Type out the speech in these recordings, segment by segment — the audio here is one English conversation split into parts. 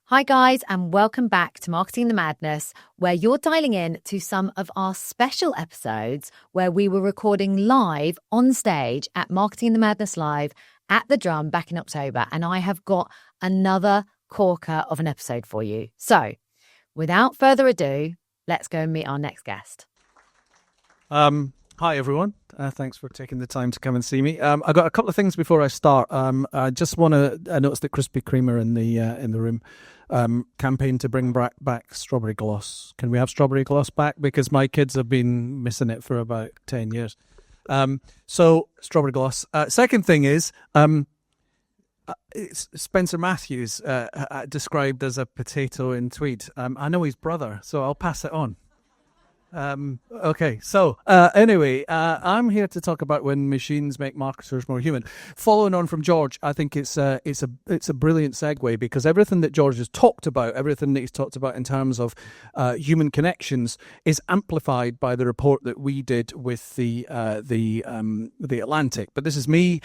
Hi guys, and welcome back to Marketing the Madness, where you're dialing in to some of our special episodes where we were recording live on stage at Marketing the Madness Live at the Drum back in October. And I have got another corker of an episode for you. So without further ado, let's go and meet our next guest. Hi everyone. Thanks for taking the time to come and see me. I got a couple of things before I start. I just want to. I noticed that Krispy Kreme in the room campaign to bring back strawberry gloss. Can we have strawberry gloss back? Because my kids have been missing it for about 10 years. So strawberry gloss. Second thing is, it's Spencer Matthews described as a potato in tweed. I know his brother, so I'll pass it on. Okay, so anyway, I'm here to talk about when machines make marketers more human. Following on from George, I think it's a brilliant segue, because everything that George has talked about, everything that he's talked about in terms of human connections, is amplified by the report that we did with the Atlantic. But this is me.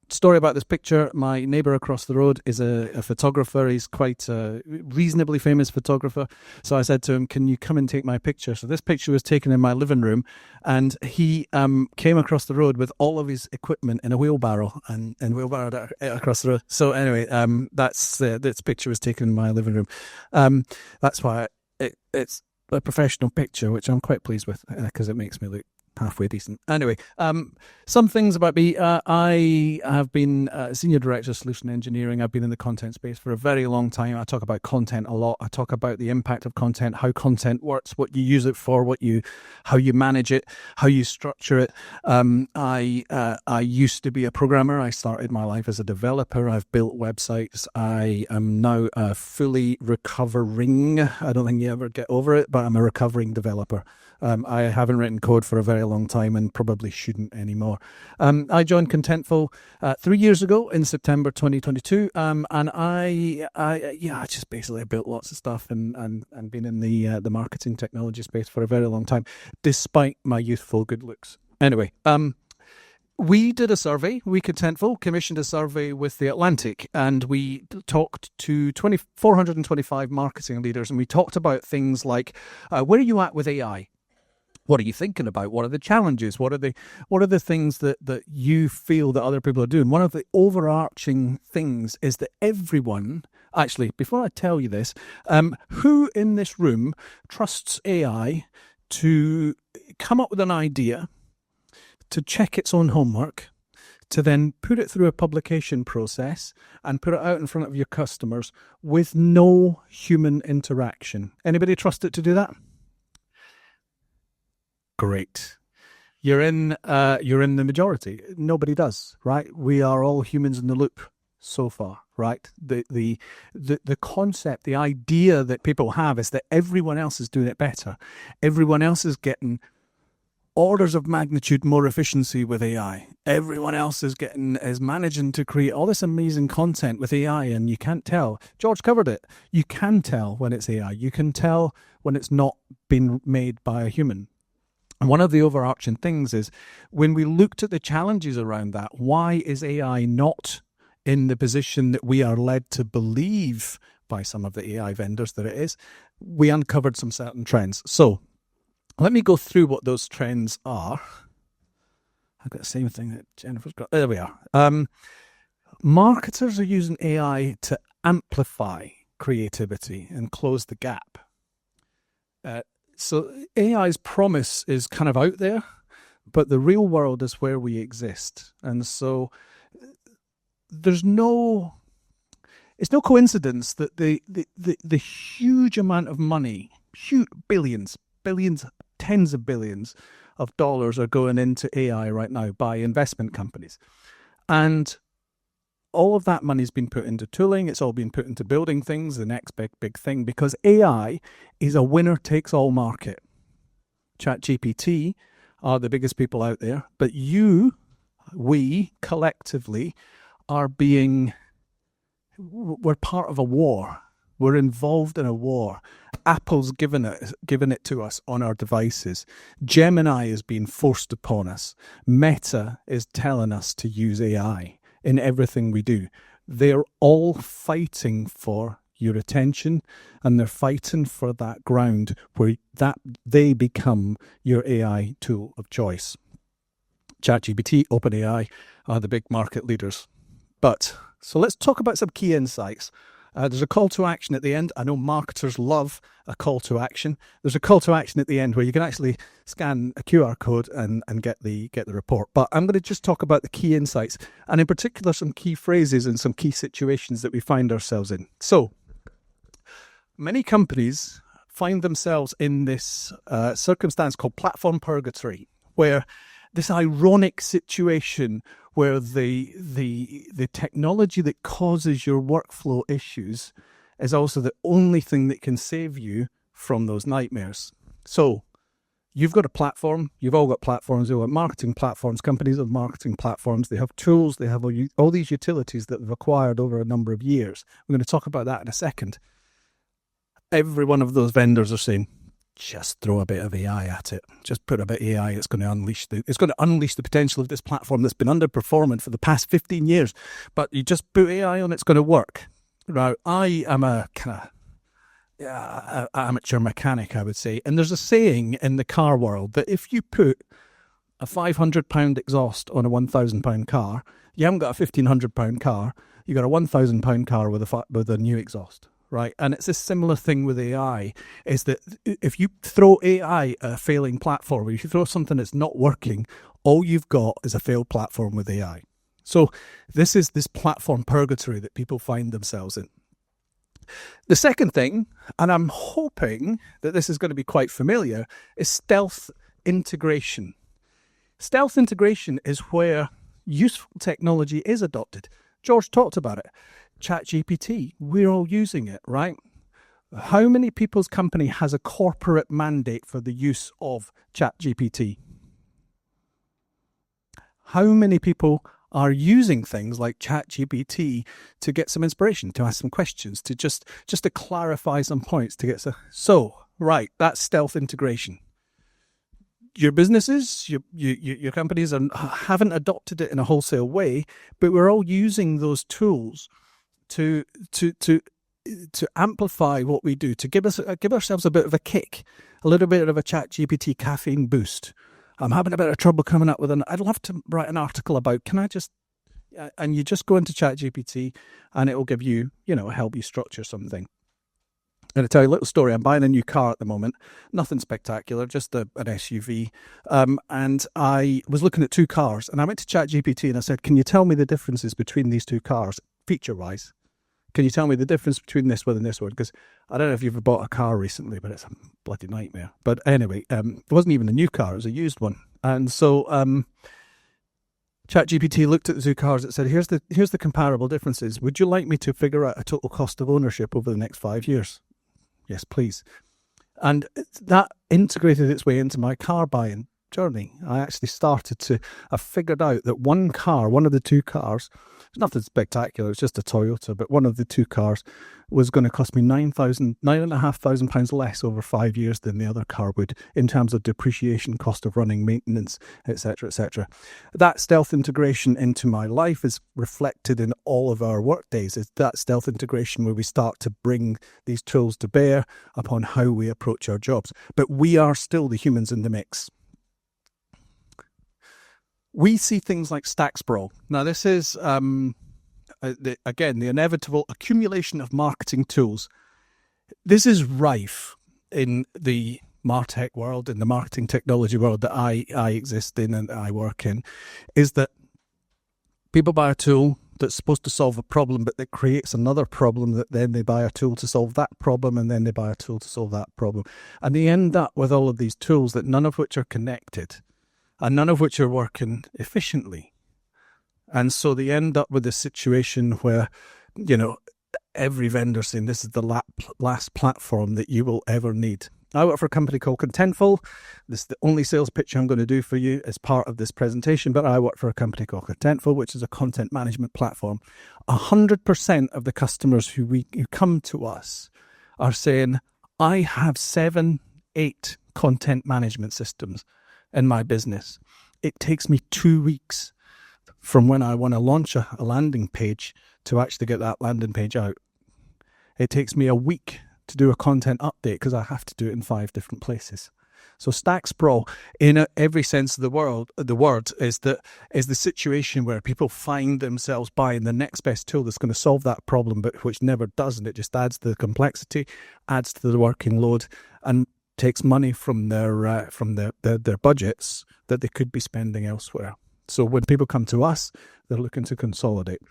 Story about this picture. My neighbour across the road is a photographer. He's quite a reasonably famous photographer. So I said to him, can you come and take my picture? So this picture was taken in my living room, and he came across the road with all of his equipment in a wheelbarrow and wheelbarrowed it across the road. So anyway, this picture was taken in my living room. That's why it's a professional picture, which I'm quite pleased with, because it makes me look halfway decent. Anyway, some things about me. I have been Senior Director of Solution Engineering. I've been in the content space for a very long time. I talk about content a lot. I talk about the impact of content, how content works, what you use it for, how you manage it, how you structure it. I used to be a programmer. I started my life as a developer. I've built websites. I am now fully recovering. I don't think you ever get over it, but I'm a recovering developer. I haven't written code for a very long time and probably shouldn't anymore. I joined Contentful 3 years ago in September 2022, and I just basically built lots of stuff and been in the marketing technology space for a very long time, despite my youthful good looks. Anyway, we did a survey. We Contentful commissioned a survey with the Atlantic, and we talked to 425 marketing leaders, and we talked about things like, where are you at with AI? What are you thinking about? What are the challenges? What are the things that you feel that other people are doing? One of the overarching things is that everyone, actually, before I tell you this, who in this room trusts AI to come up with an idea, to check its own homework, to then put it through a publication process and put it out in front of your customers with no human interaction? Anybody trust it to do that? Great. You're in the majority. Nobody does, right? We are all humans in the loop so far, right? The concept, the idea that people have is that everyone else is doing it better. Everyone else is getting orders of magnitude more efficiency with AI. Everyone else is managing to create all this amazing content with AI, and you can't tell. George covered it. You can tell when it's AI. You can tell when it's not been made by a human. And one of the overarching things is, when we looked at the challenges around that, why is AI not in the position that we are led to believe by some of the AI vendors that it is? We uncovered some certain trends. So let me go through what those trends are. I've got the same thing that Jennifer's got. There we are. Marketers are using AI to amplify creativity and close the gap. So AI's promise is kind of out there, but the real world is where we exist. And so it's no coincidence that the huge amount of money, huge billions, tens of billions of dollars are going into AI right now by investment companies. And all of that money's been put into tooling. It's all been put into building things, the next big thing, because AI is a winner-takes-all market. ChatGPT are the biggest people out there, but we collectively we're part of a war. We're involved in a war. Apple's given it to us on our devices. Gemini is being forced upon us. Meta is telling us to use AI in everything we do. They're all fighting for your attention, and they're fighting for that ground where that they become your AI tool of choice. ChatGPT, OpenAI are the big market leaders. So let's talk about some key insights. There's a call to action at the end. I know marketers love a call to action. There's a call to action at the end where you can actually scan a QR code and get the report. But I'm going to just talk about the key insights, and in particular some key phrases and some key situations that we find ourselves in. So many companies find themselves in this circumstance called platform purgatory, where this ironic situation where the technology that causes your workflow issues is also the only thing that can save you from those nightmares. So you've got a platform, you've all got platforms, you've got marketing platforms, companies have marketing platforms, they have tools, they have all these utilities that they've acquired over a number of years. We're going to talk about that in a second. Every one of those vendors are saying, just throw a bit of AI at it. Just put a bit of AI. It's going to unleash the potential of this platform that's been underperforming for the past 15 years. But you just put AI on, it's going to work. Now, I am a kind of amateur mechanic, I would say. And there's a saying in the car world that if you put a £500 exhaust on a £1,000 car, you haven't got a £1,500 car. You got a £1,000 car with a new exhaust. Right, and it's a similar thing with AI, is that if you throw AI at a failing platform, if you throw something that's not working, all you've got is a failed platform with AI. So this is this platform purgatory that people find themselves in. The second thing, and I'm hoping that this is going to be quite familiar, is stealth integration. Stealth integration is where useful technology is adopted. George talked about it. ChatGPT, we're all using it, right? How many people's company has a corporate mandate for the use of ChatGPT? How many people are using things like ChatGPT to get some inspiration, to ask some questions, to just to clarify some points, to get so right, that's stealth integration. Your businesses, your companies haven't adopted it in a wholesale way, but we're all using those tools to amplify what we do, to give ourselves a bit of a kick, a little bit of a ChatGPT caffeine boost. I'm having a bit of trouble coming up with I'd love to write an article about, and you just go into ChatGPT and it will give you, help you structure something. I'm going to tell you a little story. I'm buying a new car at the moment. Nothing spectacular, just an SUV. And I was looking at two cars and I went to ChatGPT and I said, can you tell me the differences between these two cars, feature-wise? Can you tell me the difference between this one and this one? Because I don't know if you've ever bought a car recently, but it's a bloody nightmare. But anyway, it wasn't even a new car, it was a used one. And so ChatGPT looked at the two cars and said, here's the comparable differences. Would you like me to figure out a total cost of ownership over the next 5 years? Yes, please. And that integrated its way into my car buying journey. I figured out that one of the two cars, it's nothing spectacular, it's just a Toyota, but one of the two cars was going to cost me £9,500 less over 5 years than the other car would in terms of depreciation, cost of running, maintenance, etc., etc. That stealth integration into my life is reflected in all of our work days. It's that stealth integration where we start to bring these tools to bear upon how we approach our jobs. But we are still the humans in the mix. We see things like stack sprawl. Now, this is, the inevitable accumulation of marketing tools. This is rife in the MarTech world, in the marketing technology world that I exist in and I work in, is that people buy a tool that's supposed to solve a problem, but that creates another problem, that then they buy a tool to solve that problem, and then they buy a tool to solve that problem. And they end up with all of these tools that none of which are connected, and none of which are working efficiently. And so they end up with a situation where, every vendor saying this is the last platform that you will ever need. I work for a company called Contentful. This is the only sales pitch I'm going to do for you as part of this presentation, but I work for a company called Contentful, which is a content management platform. 100% of the customers who come to us are saying, I have 7, 8 content management systems in my business. It takes me 2 weeks from when I want to launch a landing page to actually get that landing page out. It takes me a week to do a content update because I have to do it in 5 different places. So stack sprawl, in every sense of the word, is the situation where people find themselves buying the next best tool that's going to solve that problem, but which never does, and it just adds to the complexity, adds to the working load, and takes money from their budgets that they could be spending elsewhere. So when people come to us, they're looking to consolidate.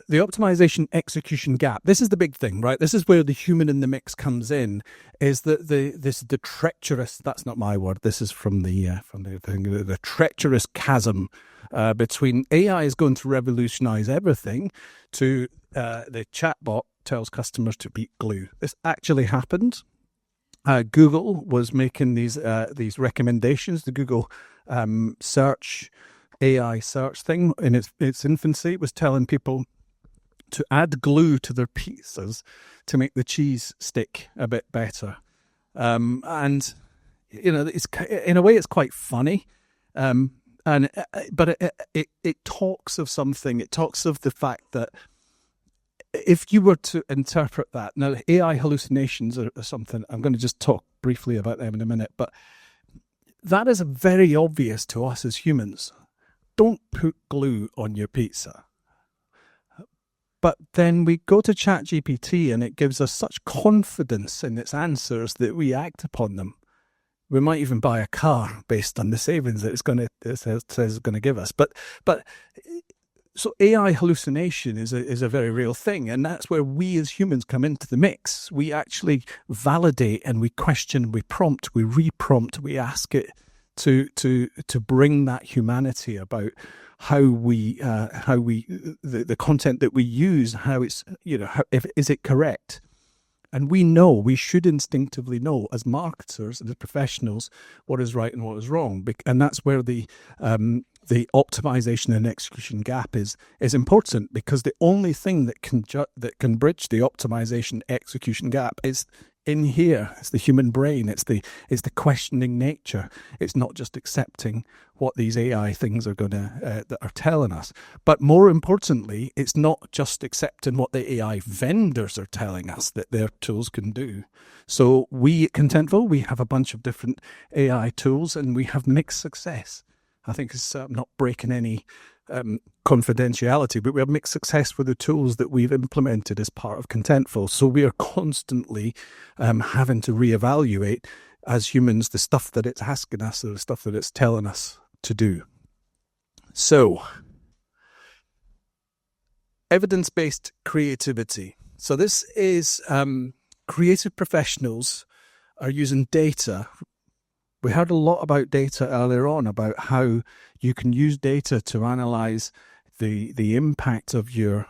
The optimization execution gap. This is the big thing, right? This is where the human in the mix comes in. Is that the treacherous? That's not my word. This is from the treacherous chasm between AI is going to revolutionize everything to the chatbot tells customers to beat glue. This actually happened. Google was making these recommendations. The Google search AI search thing in its infancy was telling people to add glue to their pizzas to make the cheese stick a bit better. And it's in a way it's quite funny. But it talks of something. It talks of the fact that if you were to interpret that, now AI hallucinations are something, I'm going to just talk briefly about them in a minute, but that is very obvious to us as humans. Don't put glue on your pizza. But then we go to ChatGPT and it gives us such confidence in its answers that we act upon them. We might even buy a car based on the savings that it says it's going to give us. But so AI hallucination is a very real thing, and that's where we as humans come into the mix. We actually validate and we question, we prompt, we re-prompt, we ask it to bring that humanity about how the content that we use, how it's is it correct. And we should instinctively know as marketers and as professionals what is right and what is wrong. And that's where the optimization and execution gap is important, because the only thing that can bridge the optimization execution gap is in here. It's the human brain. It's the questioning nature. It's not just accepting what these AI things are that are telling us. But more importantly, it's not just accepting what the AI vendors are telling us that their tools can do. So we at Contentful, we have a bunch of different AI tools, and we have mixed success. I think it's not breaking any confidentiality, but we have mixed success with the tools that we've implemented as part of Contentful. So we are constantly having to reevaluate as humans the stuff that it's asking us or the stuff that it's telling us to do. So, evidence-based creativity. So this is creative professionals are using data. We heard a lot about data earlier on, about how you can use data to analyze the impact of your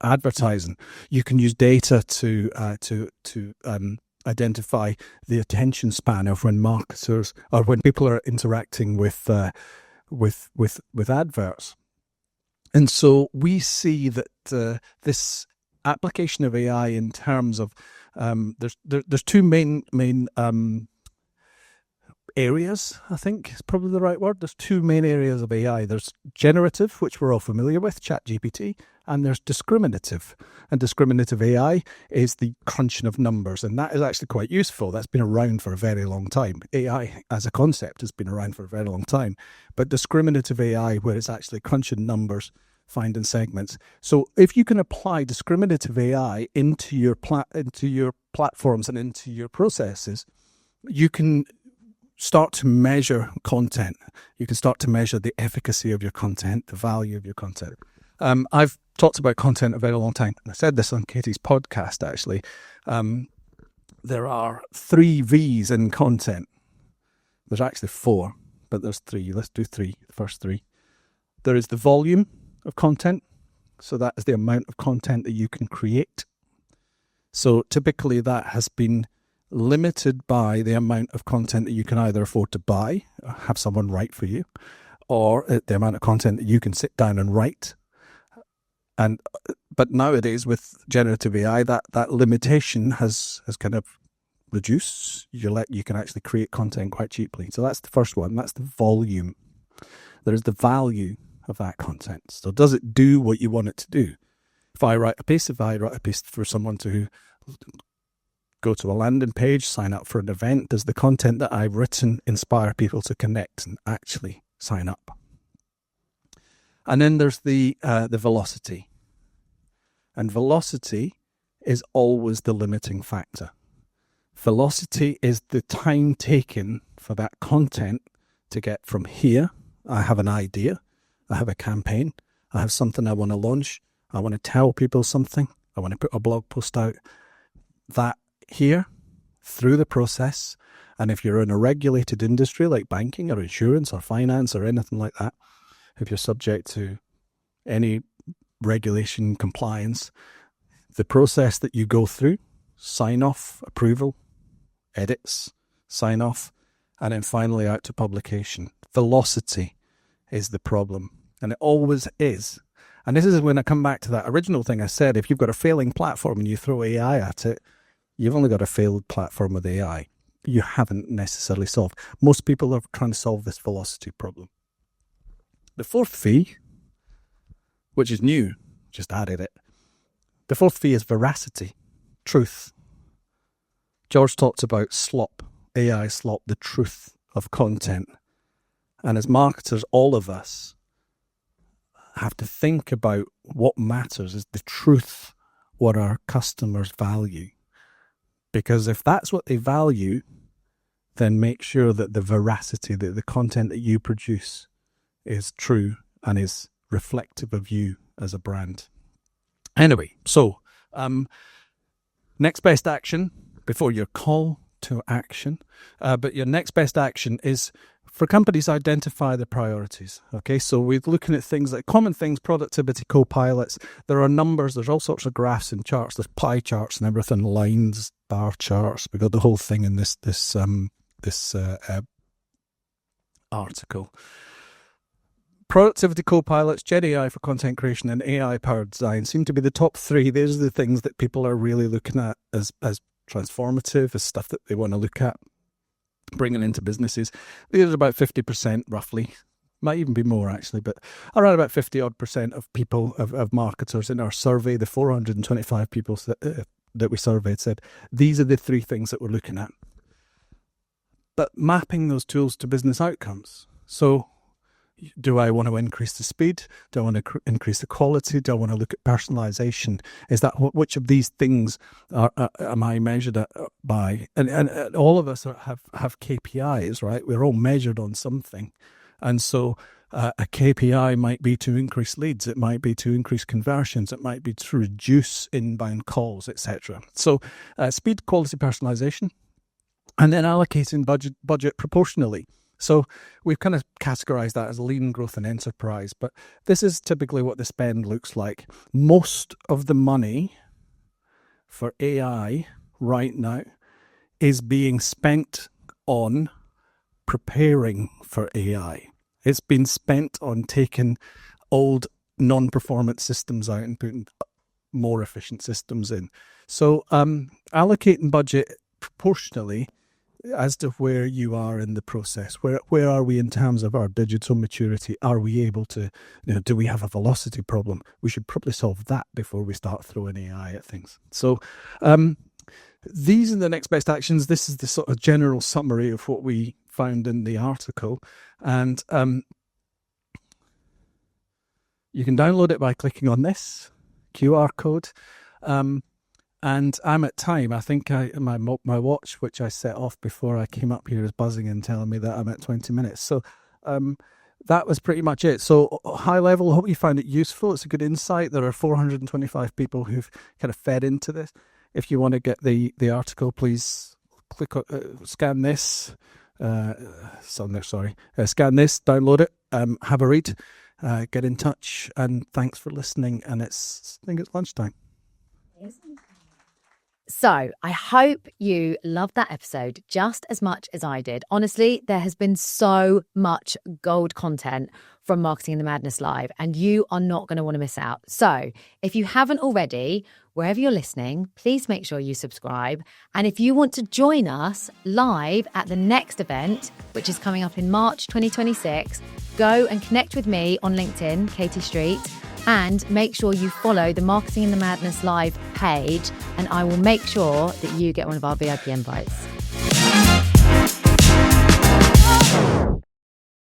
advertising. You can use data to identify the attention span of when marketers or when people are interacting with adverts. And so we see that this application of AI in terms of there's two main areas, I think is probably the right word. There's two main areas of AI. There's generative, which we're all familiar with, ChatGPT, and there's discriminative. And discriminative AI is the crunching of numbers, and that is actually quite useful. That's been around for a very long time. AI as a concept has been around for a very long time. But discriminative AI, where it's actually crunching numbers, finding segments. So if you can apply discriminative AI into your platforms and into your processes, you can start to measure content. You can start to measure the efficacy of your content, the value of your content. I've talked about content a very long time. I said this on Katie's podcast, actually. There are 3 V's in content. There's actually 4, but there's 3. Let's do 3, the first 3. There is the volume of content. So that is the amount of content that you can create. So typically that has been limited by the amount of content that you can either afford to buy, or have someone write for you, or the amount of content that you can sit down and write. But nowadays with generative AI, that limitation has kind of reduced. You can actually create content quite cheaply. So that's the first one. That's the volume. There is the value. of that content. So does it do what you want it to do? If I write a piece for someone to go to a landing page, sign up for an event, does the content that I've written inspire people to connect and actually sign up? And then there's the velocity. And velocity is always the limiting factor. Velocity is the time taken for that content to get from here. I have an idea, I have a campaign, I have something I want to launch, I want to tell people something, I want to put a blog post out. That here, through the process, and if you're in a regulated industry like banking or insurance or finance or anything like that, if you're subject to any regulation compliance, the process that you go through, sign off, approval, edits, sign off, and then finally out to publication. Velocity is the problem, and it always is. And this is when I come back to that original thing I said, if you've got a failing platform and you throw AI at it, you've only got a failed platform with AI. You haven't necessarily solved. Most people are trying to solve this velocity problem. The fourth V, which is new, just added it. The fourth V is veracity, truth. George talks about slop, AI slop, the truth of content. And as marketers, all of us have to think about what matters is the truth, what our customers value. Because if that's what they value, then make sure that the veracity, that the content that you produce is true and is reflective of you as a brand. Anyway, so next best action before your call to action, but your next best action is for companies identify the priorities. Okay, so we're looking at things like common things, productivity co-pilots. There are numbers, there's all sorts of graphs and charts, there's pie charts and everything, lines, bar charts. We got the whole thing in this article. Productivity co-pilots, Gen AI for content creation, and AI-powered design seem to be the top three. These are the things that people are really looking at as transformative, as stuff that they want to look at, bringing into businesses. These are about 50% roughly, might even be more actually, but around about 50% of people, of marketers in our survey, the 425 people that we surveyed said, these are the three things that we're looking at. But mapping those tools to business outcomes. So do I want to increase the speed? Do I want to increase the quality? Do I want to look at personalization? Is that which of these things am I measured by? And all of us have KPIs, right? We're all measured on something. And so a KPI might be to increase leads. It might be to increase conversions. It might be to reduce inbound calls, etc. So speed, quality, personalization, and then allocating budget proportionally. So we've kind of categorized that as lean, growth, and enterprise, but this is typically what the spend looks like. Most of the money for AI right now is being spent on preparing for AI. It's been spent on taking old non-performance systems out and putting more efficient systems in. So allocating budget proportionally as to where you are in the process. Where are we in terms of our digital maturity? Are we able to, do we have a velocity problem? We should probably solve that before we start throwing AI at things. So these are the next best actions. This is the sort of general summary of what we found in the article. And you can download it by clicking on this QR code. And I'm at time. I think my watch, which I set off before I came up here, is buzzing and telling me that I'm at 20 minutes. So that was pretty much it. So high level, I hope you found it useful. It's a good insight. There are 425 people who've kind of fed into this. If you want to get the article, please click scan this. Scan this, download it, have a read, get in touch, and thanks for listening. And I think it's lunchtime. So I hope you loved that episode just as much as I did. Honestly, there has been so much gold content from Marketing in the Madness Live, and you are not going to want to miss out. So if you haven't already, wherever you're listening, please make sure you subscribe. And if you want to join us live at the next event, which is coming up in March 2026, go and connect with me on LinkedIn, Katie Street, and make sure you follow the Marketing in the Madness Live page, and I will make sure that you get one of our VIP invites.